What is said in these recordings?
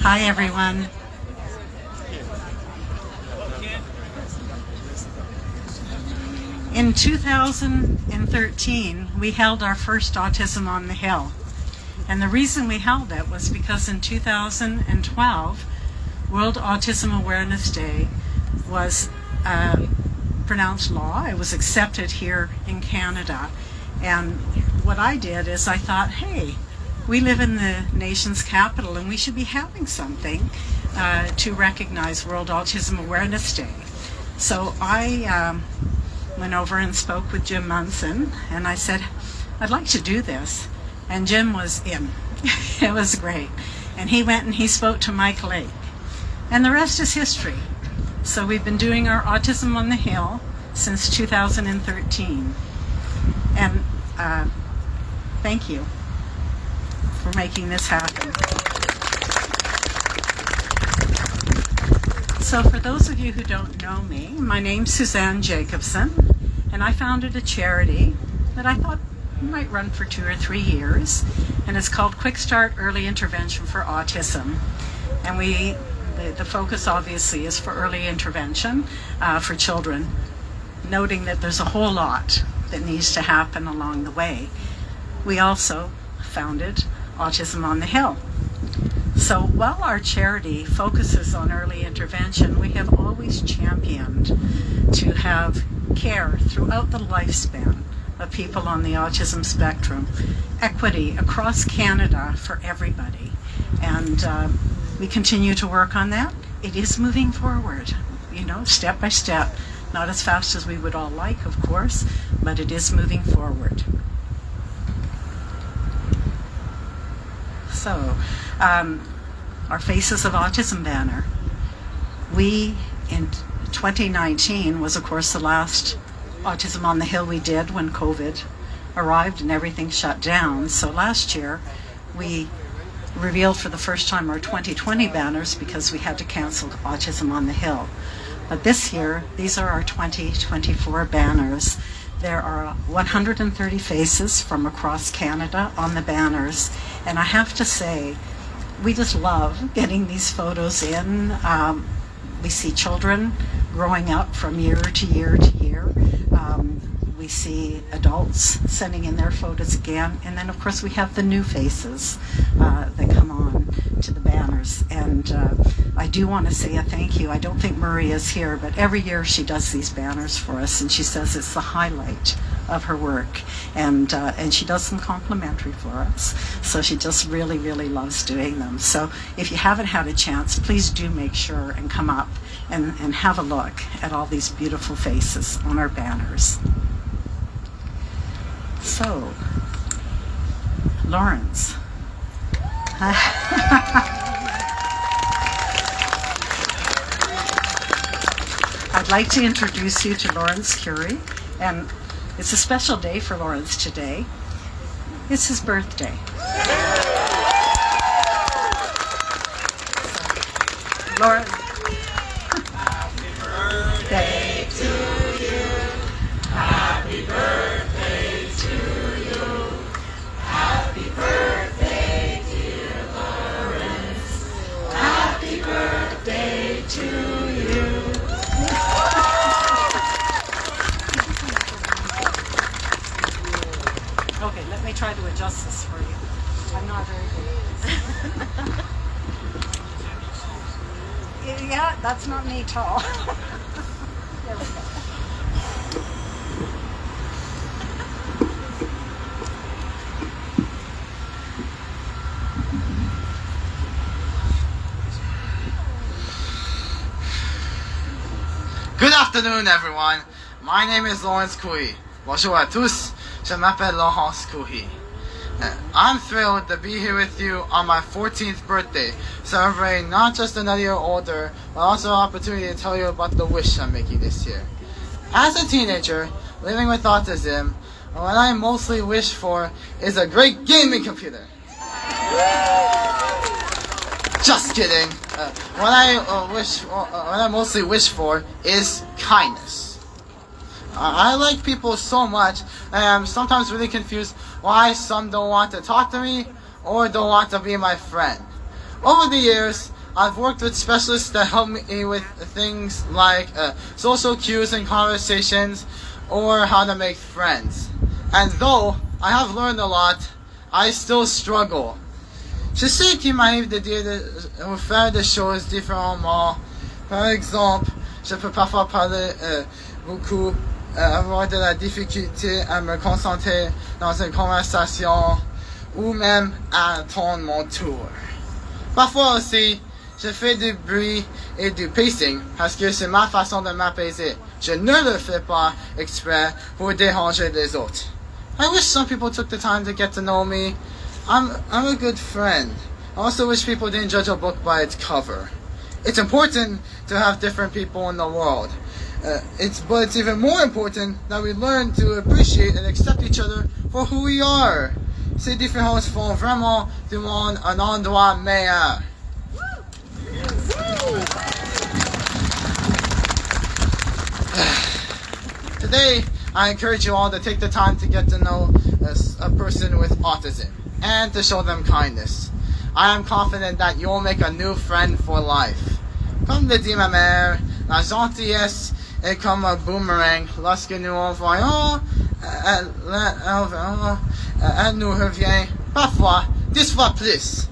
Hi, everyone. In 2013, we held our first Autism on the Hill. And the reason we held it was because in 2012, World Autism Awareness Day was pronounced law. It was accepted here in Canada. And what I did is I thought, hey, we live in the nation's capital and we should be having something to recognize World Autism Awareness Day. So I went over and spoke with Jim Munson and I said, I'd like to do this. And Jim was in. It was great. And he went and he spoke to Mike Lake. And the rest is history. So we've been doing our Autism on the Hill since 2013. And thank you for making this happen. So for those of you who don't know me, my name's Suzanne Jacobson, and I founded a charity that I thought might run for 2 or 3 years, and it's called QuickStart Early Intervention for Autism. And the focus obviously is for early intervention for children, noting that there's a whole lot that needs to happen along the way. We also founded Autism on the Hill. So while our charity focuses on early intervention, we have always championed to have care throughout the lifespan of people on the autism spectrum, equity across Canada for everybody. And we continue to work on that. It is moving forward, step by step. Not as fast as we would all like, of course, but it is moving forward. So, our Faces of Autism banner. We, in 2019, was of course the last Autism on the Hill we did when COVID arrived and everything shut down. So last year, we revealed for the first time our 2020 banners because we had to cancel Autism on the Hill. But this year, these are our 2024 banners. There are 130 faces from across Canada on the banners. And I have to say, we just love getting these photos in. We see children growing up from year to year to year. We see adults sending in their photos again. And then, of course, we have the new faces that come on to the banners. And I do want to say a thank you. I don't think Marie is here, but every year she does these banners for us, and she says it's the highlight of her work. And she does them complimentary for us. So she just really, really loves doing them. So if you haven't had a chance, please do make sure and come up and have a look at all these beautiful faces on our banners. So, Lawrence. I'd like to introduce you to Lawrence Khouri, and it's a special day for Lawrence today. It's his birthday. So, Lawrence. Happy birthday to you. Happy birthday to you. Happy birthday, dear Lawrence. Happy birthday to you. Okay, let me try to adjust this for you. I'm not very good. Yeah, that's not me tall. There we go. Good afternoon, everyone. My name is Lawrence Khouri. Bonjour à tous. Je m'appelle Laurence Khouri. I'm thrilled to be here with you on my 14th birthday, celebrating not just another year older, but also an opportunity to tell you about the wish I'm making this year. As a teenager, living with autism, what I mostly wish for is a great gaming computer. Just kidding. What I mostly wish for is kindness. I like people so much, and I'm sometimes really confused why some don't want to talk to me or don't want to be my friend. Over the years, I've worked with specialists that help me with things like social cues and conversations, or how to make friends. And though I have learned a lot, I still struggle. Je sais qu'il m'arrive de dire ou faire des choses différemment. Par exemple, je peux parfois parler beaucoup, avoir de la difficulté à me concentrer dans une conversation, ou même à attendre mon tour. Parfois aussi, je fais du bruit et du pacing parce que c'est ma façon de m'apaiser. Je ne le fais pas exprès pour déranger les autres. I wish some people took the time to get to know me. I'm a good friend. I also wish people didn't judge a book by its cover. It's important to have different people in the world. But it's even more important that we learn to appreciate and accept each other for who we are. Ces différences font vraiment du monde un endroit meilleur. Today, I encourage you all to take the time to get to know a person with autism and to show them kindness. I am confident that you'll make a new friend for life. Comme le dit ma mère, la gentillesse est comme un boomerang. Lorsque nous envoyons, elle nous revient parfois 10 fois plus.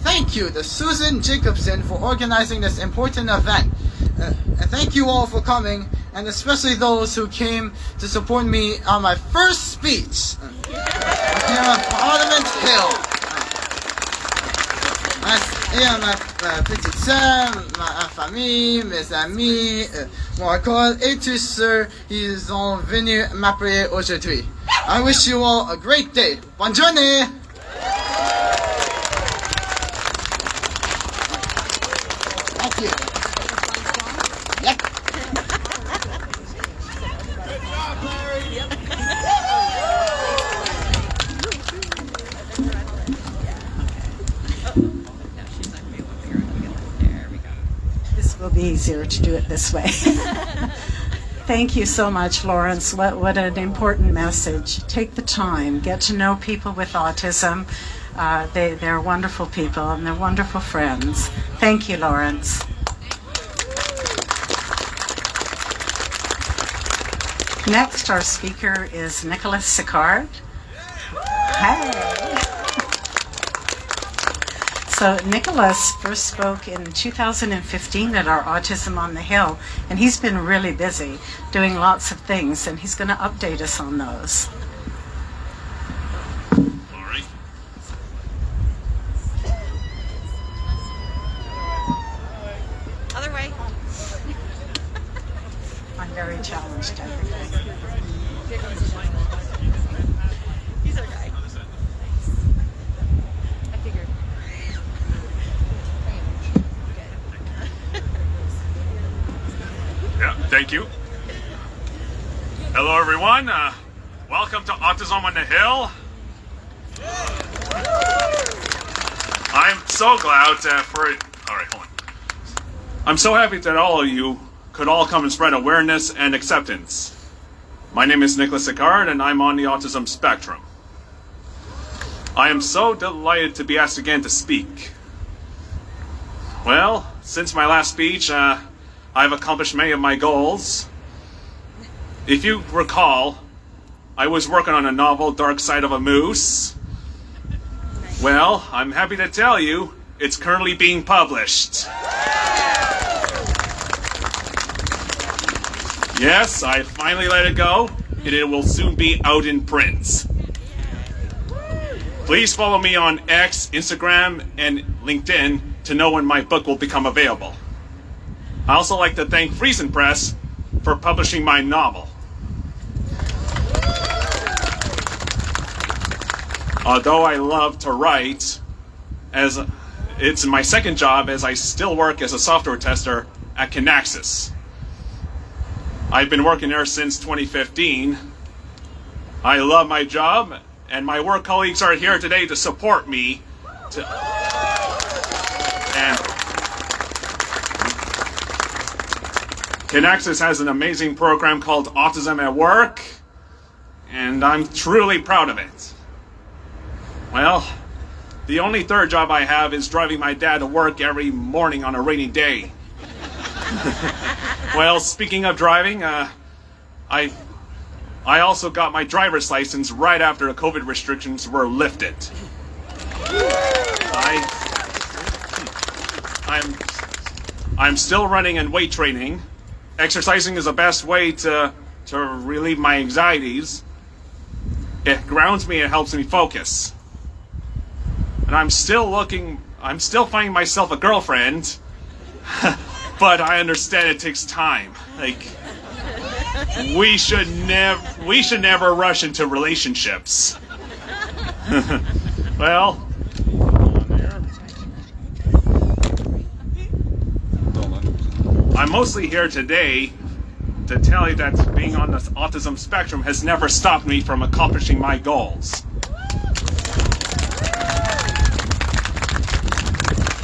Thank you to Susan Jacobson for organizing this important event. And thank you all for coming, and especially those who came to support me on my first speech here on Parliament Hill. Et à ma petite sœur, ma famille, mes amis, mon école et tous ceux qui sont venus m'appuyer aujourd'hui. I wish you all a great day. Bonne journée! Thank you. Yep. This will be easier to do it this way. Thank you so much, Lawrence. What an important message. Take the time. Get to know people with autism. They're wonderful people and they're wonderful friends. Thank you, Lawrence. Next, our speaker is Nicholas Sicard. Hey. So Nicholas first spoke in 2015 at our Autism on the Hill, and he's been really busy doing lots of things, and he's going to update us on those. All right. Other way. I'm very challenged technically. He's our guy. I figured. Yeah, thank you. Hello, everyone. Welcome to Autism on the Hill. I'm so glad all right, hold on. I'm so happy that all of you could all come and spread awareness and acceptance. My name is Nicholas Sicard, and I'm on the autism spectrum. I am so delighted to be asked again to speak. Well, since my last speech, I've accomplished many of my goals. If you recall, I was working on a novel, Dark Side of a Moose. Well, I'm happy to tell you, it's currently being published. Yes, I finally let it go, and it will soon be out in print. Please follow me on X, Instagram, and LinkedIn to know when my book will become available. I also like to thank Friesen Press for publishing my novel. Although I love to write, as it's my second job, as I still work as a software tester at Kinaxis. I've been working there since 2015. I love my job, and my work colleagues are here today to support me. And Kinaxis has an amazing program called Autism at Work, and I'm truly proud of it. Well, The only third job I have is driving my dad to work every morning on a rainy day. Well, speaking of driving, I also got my driver's license right after the COVID restrictions were lifted. I'm still running and weight training. Exercising is the best way to relieve my anxieties. It grounds me, it helps me focus. And I'm still finding myself a girlfriend, but I understand it takes time. Like, we should never rush into relationships. Well, I'm mostly here today to tell you that being on the autism spectrum has never stopped me from accomplishing my goals.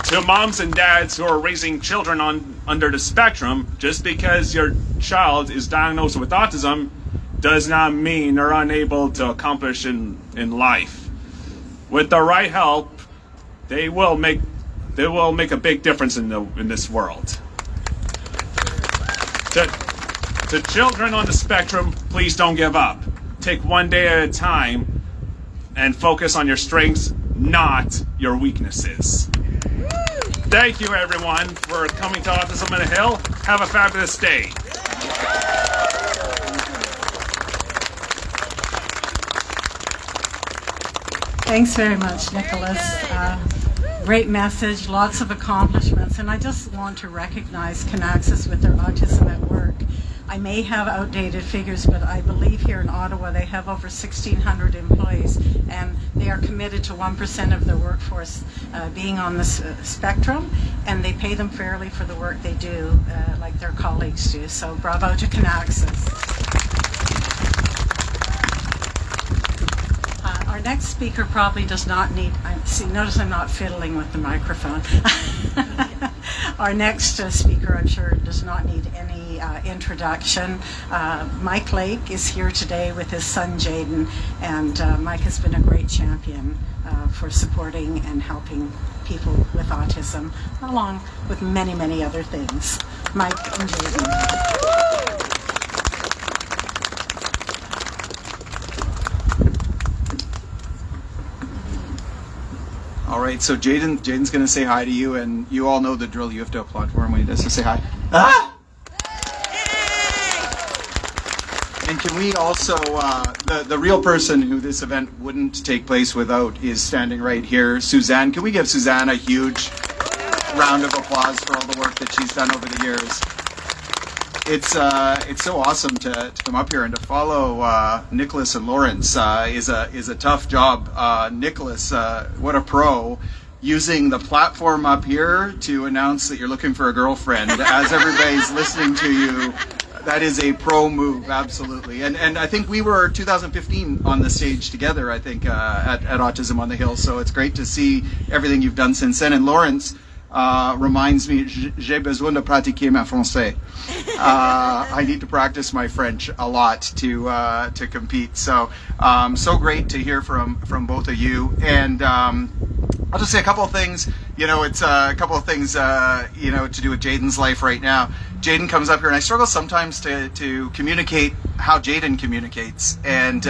To moms and dads who are raising children under the spectrum, just because your child is diagnosed with autism does not mean they're unable to accomplish in life. With the right help, they will make a big difference in this world. To children on the spectrum, please don't give up. Take one day at a time and focus on your strengths, not your weaknesses. Thank you, everyone, for coming to Autism on the Hill. Have a fabulous day. Thanks very much, Nicholas. Great message, lots of accomplishments, and I just want to recognize Canaxis with their Autism at Work. I may have outdated figures, but I believe here in Ottawa they have over 1,600 employees, and they are committed to 1% of their workforce being on the spectrum, and they pay them fairly for the work they do, like their colleagues do. So bravo to Canaxis. Our next speaker probably does not need, notice I'm not fiddling with the microphone. Our next speaker, I'm sure, does not need any introduction. Mike Lake is here today with his son Jaden, and Mike has been a great champion for supporting and helping people with autism, along with many, many other things. Mike and Jaden. All right, so Jaden's going to say hi to you, and you all know the drill. You have to applaud for him when he does. So say hi. Ah! And can we also, the real person who this event wouldn't take place without is standing right here, Suzanne. Can we give Suzanne a huge round of applause for all the work that she's done over the years? It's so awesome to come up here and to follow Nicholas and Lawrence is a tough job. Nicholas, what a pro, using the platform up here to announce that you're looking for a girlfriend as everybody's listening to you. That is a pro move, absolutely. And I think we were 2015 on the stage together, I think, at Autism on the Hill. So it's great to see everything you've done since then. And Lawrence reminds me, j'ai besoin de pratiquer ma français. I need to practice my French a lot to compete. So so great to hear from both of you. And I'll just say a couple of things. You know, it's a couple of things you know, to do with Jaden's life right now. Jaden comes up here, and I struggle sometimes to communicate how Jaden communicates. And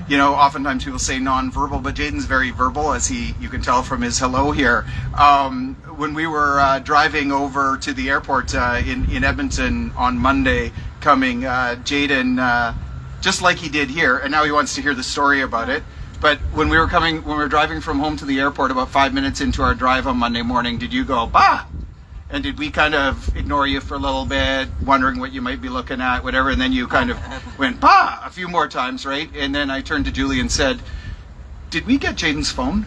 you know, oftentimes people say non-verbal, but Jaden's very verbal, as you can tell from his hello here. When we were driving over to the airport in Edmonton on Monday, coming, Jaden, just like he did here, and now he wants to hear the story about it. But when we were driving from home to the airport, about 5 minutes into our drive on Monday morning, did you go, bah? And did we kind of ignore you for a little bit, wondering what you might be looking at, whatever, and then you kind of went, bah, a few more times, right? And then I turned to Julie and said, did we get Jaden's phone?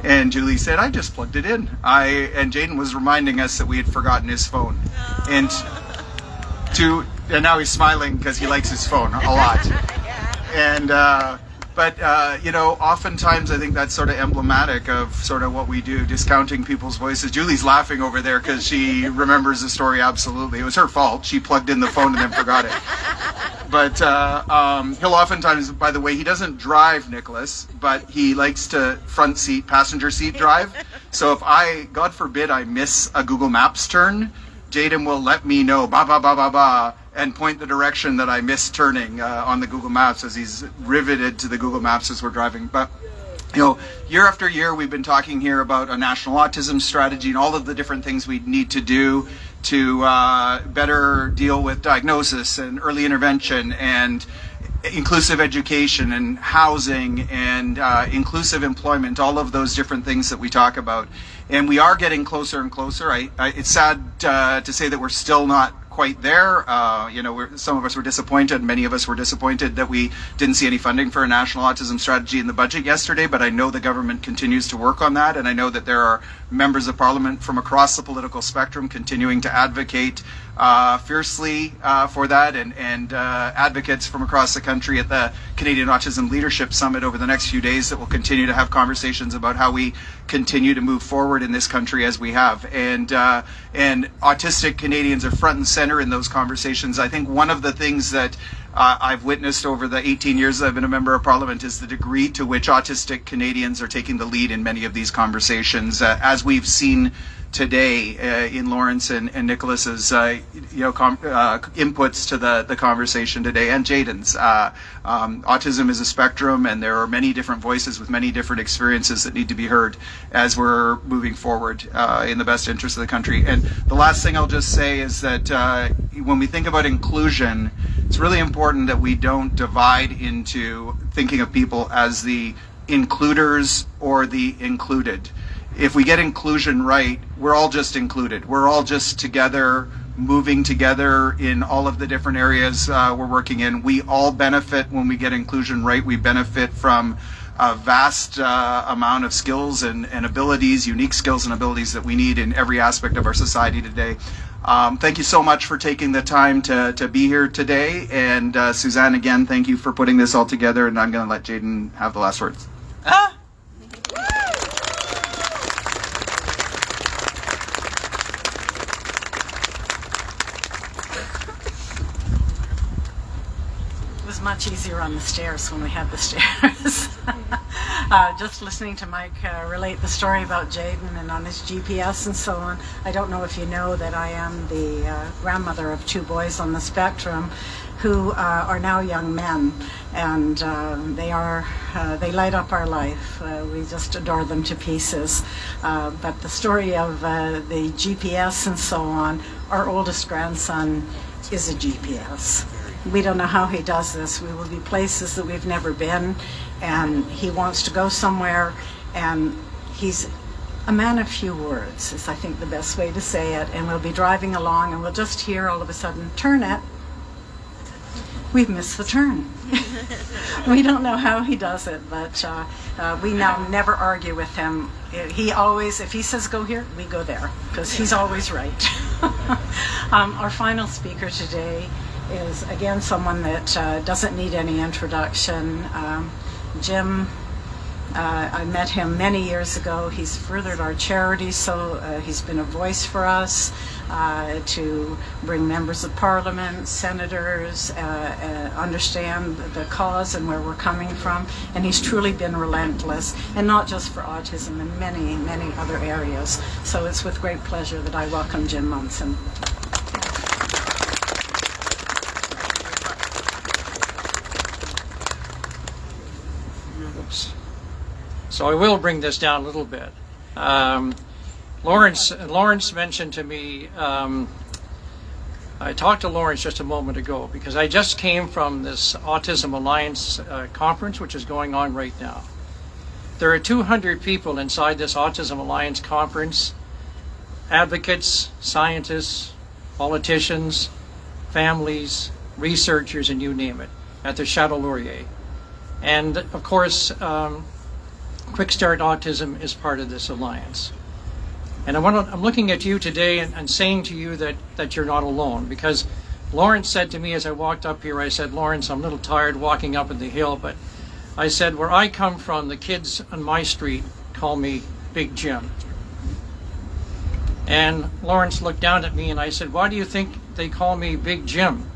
And Julie said, I just plugged it in. And Jaden was reminding us that we had forgotten his phone. And now he's smiling because he likes his phone a lot. And But, oftentimes I think that's sort of emblematic of sort of what we do, discounting people's voices. Julie's laughing over there because she remembers the story absolutely. It was her fault. She plugged in the phone and then forgot it. But he'll oftentimes, by the way, he doesn't drive, Nicholas, but he likes to passenger seat drive. So if God forbid, I miss a Google Maps turn, Jaden will let me know, and point the direction that I missed turning on the Google Maps as he's riveted to the Google Maps as we're driving. But, year after year, we've been talking here about a national autism strategy and all of the different things we need to do to better deal with diagnosis and early intervention and inclusive education and housing and inclusive employment, all of those different things that we talk about. And we are getting closer and closer. It's sad to say that we're still not quite there. Some of us were disappointed, many of us were disappointed that we didn't see any funding for a national autism strategy in the budget yesterday, but I know the government continues to work on that, and I know that there are members of parliament from across the political spectrum continuing to advocate fiercely for that, and advocates from across the country at the Canadian Autism Leadership Summit over the next few days that will continue to have conversations about how we continue to move forward in this country as we have. And autistic Canadians are front and center in those conversations. I think one of the things that I've witnessed over the 18 years that I've been a member of parliament is the degree to which autistic Canadians are taking the lead in many of these conversations, as we've seen today in Lawrence and Nicholas's inputs to the conversation today, and Jaden's. Autism is a spectrum, and there are many different voices with many different experiences that need to be heard as we're moving forward in the best interest of the country. And the last thing I'll just say is that when we think about inclusion, it's really important that we don't divide into thinking of people as the includers or the included. If we get inclusion right, we're all just included. We're all just together, moving together in all of the different areas we're working in. We all benefit when we get inclusion right. We benefit from a vast amount of skills and abilities, unique skills and abilities that we need in every aspect of our society today. Thank you so much for taking the time to be here today. And Suzanne, again, thank you for putting this all together. And I'm going to let Jaden have the last words. Much easier on the stairs when we had the stairs. Just listening to Mike relate the story about Jaden and on his GPS and so on. I don't know if you know that I am the grandmother of 2 boys on the spectrum who are now young men, and they light up our life. We just adore them to pieces. But the story of the GPS and so on, our oldest grandson is a GPS. We don't know how he does this. We will be places that we've never been, and he wants to go somewhere, and he's a man of few words, is I think the best way to say it. And we'll be driving along, and we'll just hear all of a sudden, turn it. We've missed the turn. We don't know how he does it, but we now never argue with him. He always, if he says go here, we go there, because he's always right. Our final speaker today is again someone that doesn't need any introduction. Jim, I met him many years ago. He's furthered our charity, so he's been a voice for us to bring members of parliament, senators, understand the cause and where we're coming from. And he's truly been relentless, and not just for autism, in many, many other areas. So it's with great pleasure that I welcome Jim Munson. So I will bring this down a little bit. Lawrence mentioned to me, I talked to Lawrence just a moment ago because I just came from this Autism Alliance conference, which is going on right now. There are 200 people inside this Autism Alliance conference, advocates, scientists, politicians, families, researchers, and you name it, at the Chateau Laurier. And of course, QuickStart Autism is part of this alliance. And I'm looking at you today and saying to you that you're not alone, because Lawrence said to me as I walked up here, I said, Lawrence, I'm a little tired walking up in the hill, but I said, where I come from, the kids on my street call me Big Jim. And Lawrence looked down at me and I said, why do you think they call me Big Jim?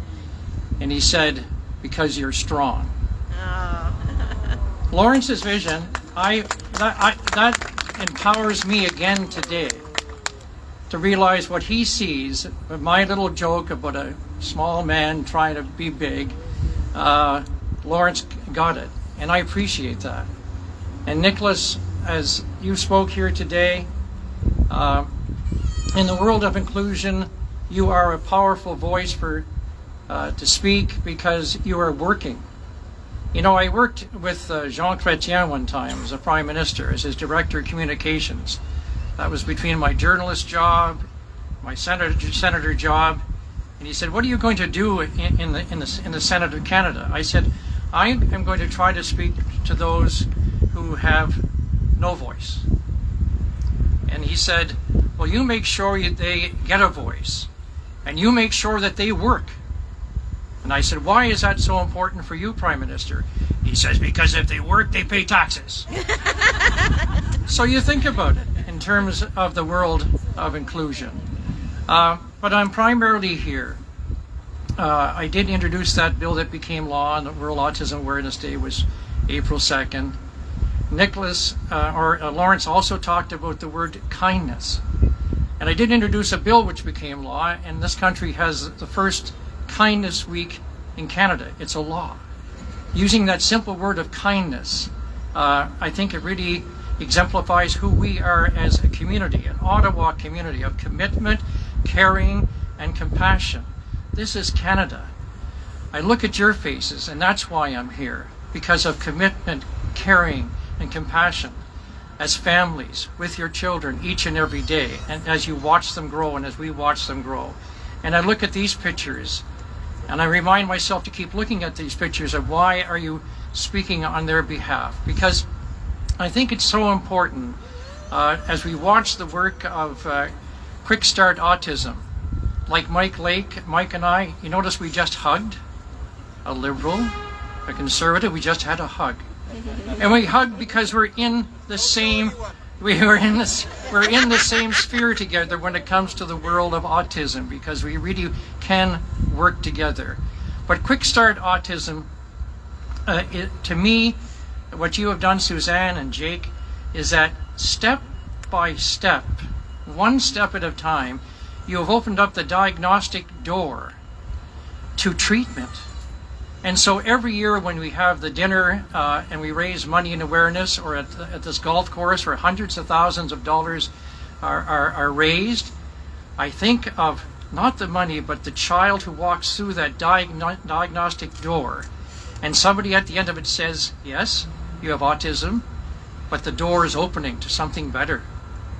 And he said, because you're strong. Oh. Lawrence's vision, that empowers me again today to realize what he sees. My little joke about a small man trying to be big, Lawrence got it, and I appreciate that. And Nicholas, as you spoke here today, in the world of inclusion, you are a powerful voice to speak because you are working. You know, I worked with Jean Chrétien one time as a Prime Minister, as his Director of Communications. That was between my journalist job, my senator job, and he said, what are you going to do in the Senate of Canada? I said, I am going to try to speak to those who have no voice. And he said, well, you make sure they get a voice, and you make sure that they work. And I said, why is that so important for you, Prime Minister? He says, because if they work, they pay taxes. So you think about it in terms of the world of inclusion. But I'm primarily here. I did introduce that bill that became law, and the World Autism Awareness Day was April 2nd. Lawrence also talked about the word kindness. And I did introduce a bill which became law, and this country has the first Kindness Week in Canada. It's a law. Using that simple word of kindness, I think it really exemplifies who we are as a community, an Ottawa community of commitment, caring, and compassion. This is Canada. I look at your faces, and that's why I'm here, because of commitment, caring, and compassion as families with your children each and every day, and as you watch them grow and as we watch them grow. And I look at these pictures, and I remind myself to keep looking at these pictures of why are you speaking on their behalf? Because I think it's so important as we watch the work of QuickStart Autism, like Mike and I, you notice we just hugged a Liberal, a Conservative, we just had a hug. And we hugged because we're in the same we're in the same sphere together when it comes to the world of autism, because we really can work together. But QuickStart Autism, to me, what you have done, Suzanne and Jake, is that step by step, one step at a time, you have opened up the diagnostic door to treatment. And so every year when we have the dinner and we raise money and awareness, or at this golf course where hundreds of thousands of dollars are raised, I think of not the money, but the child who walks through that diagnostic door. And somebody at the end of it says, yes, you have autism, but the door is opening to something better,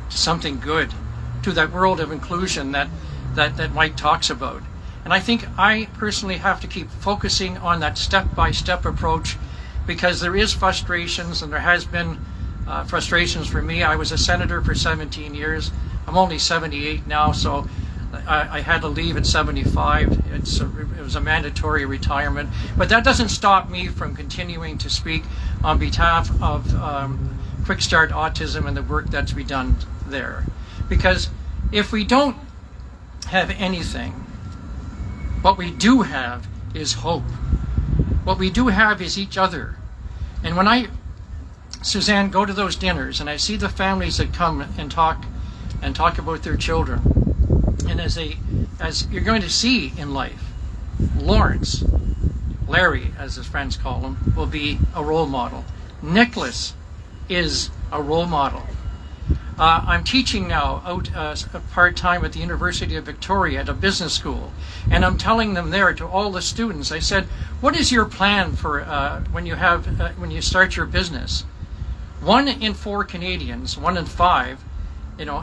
to something good, to that world of inclusion that Mike talks about. And I think I personally have to keep focusing on that step-by-step approach, because there is frustrations, and there has been frustrations for me. I was a senator for 17 years. I'm only 78 now, so I had to leave at 75. It was a mandatory retirement. But that doesn't stop me from continuing to speak on behalf of QuickStart Autism and the work that's been done there. Because if we don't have anything, what we do have is hope. What we do have is each other. And when I, Suzanne, go to those dinners and I see the families that come and talk about their children, and as you're going to see in life, Lawrence, Larry, as his friends call him, will be a role model. Nicholas is a role model. I'm teaching now out part-time at the University of Victoria at a business school, and I'm telling them there, to all the students, I said, what is your plan for when you start your business? 1 in 4 Canadians, 1 in 5,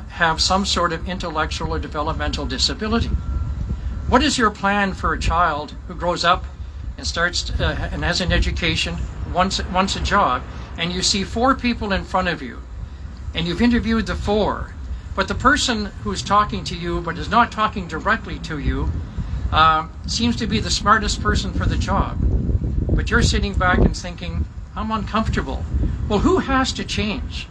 have some sort of intellectual or developmental disability. What is your plan for a child who grows up and starts and has an education, wants a job, and you see 4 people in front of you, and you've interviewed the 4, but the person who's talking to you but is not talking directly to you seems to be the smartest person for the job. But you're sitting back and thinking, I'm uncomfortable. Well, who has to change?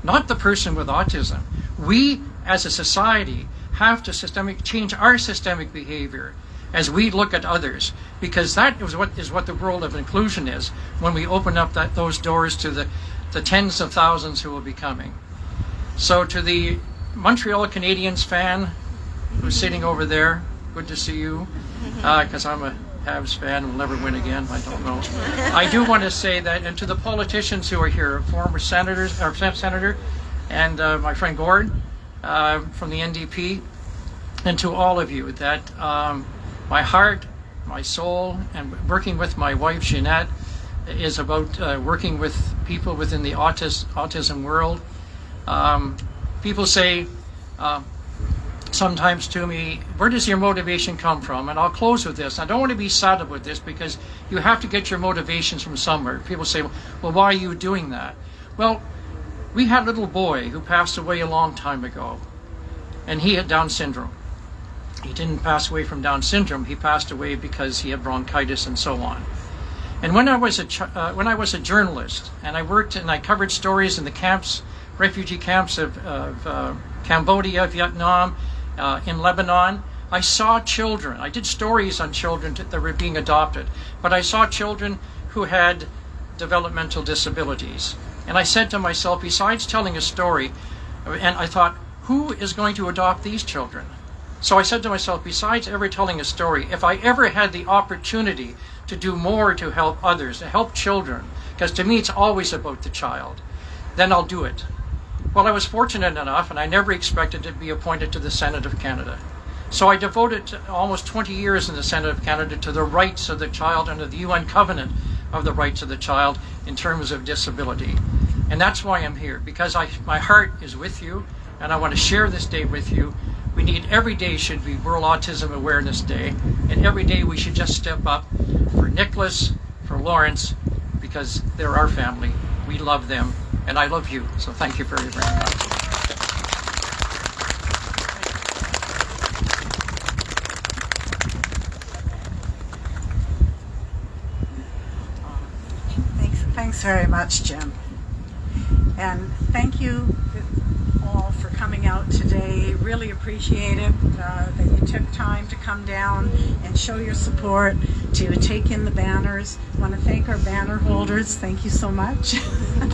Not the person with autism. We, as a society, have to change our systemic behavior as we look at others, because that is what the world of inclusion is when we open up those doors to the tens of thousands who will be coming. So to the Montreal Canadiens fan who's sitting over there, good to see you, because I'm a Habs fan, will never win again, I don't know. I do want to say that, and to the politicians who are here, former senators, or senator, and my friend Gord from the NDP, and to all of you, that my heart, my soul, and working with my wife Jeanette is about working with people within the autism world. People say sometimes to me, where does your motivation come from? And I'll close with this. I don't want to be sad about this, because you have to get your motivations from somewhere. People say, well, why are you doing that? Well, we had a little boy who passed away a long time ago, and he had Down syndrome. He didn't pass away from Down syndrome. He passed away because he had bronchitis and so on. And when I was a journalist, and I worked and I covered stories in the camps, refugee camps of Cambodia, Vietnam, in Lebanon, I saw children. I did stories on children that were being adopted, but I saw children who had developmental disabilities. And I said to myself, besides telling a story, and I thought, who is going to adopt these children? So I said to myself, besides ever telling a story, if I ever had the opportunity to do more to help others, to help children, because to me it's always about the child, then I'll do it. Well, I was fortunate enough, and I never expected to be appointed to the Senate of Canada. So I devoted almost 20 years in the Senate of Canada to the rights of the child under the UN Covenant of the Rights of the Child in terms of disability. And that's why I'm here, because my heart is with you, and I want to share this day with you. Every day should be World Autism Awareness Day, and every day we should just step up for Nicholas, for Lawrence, because they're our family. We love them, and I love you. So thank you very, very much. Thanks very much, Jim. And thank you all for coming out today. Really appreciate it that you took time to come down and show your support, to take in the banners. I want to thank our banner holders. Thank you so much. And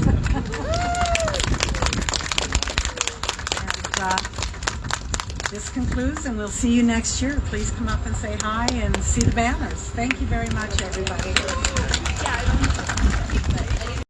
this concludes, and we'll see you next year. Please come up and say hi and see the banners. Thank you very much, everybody.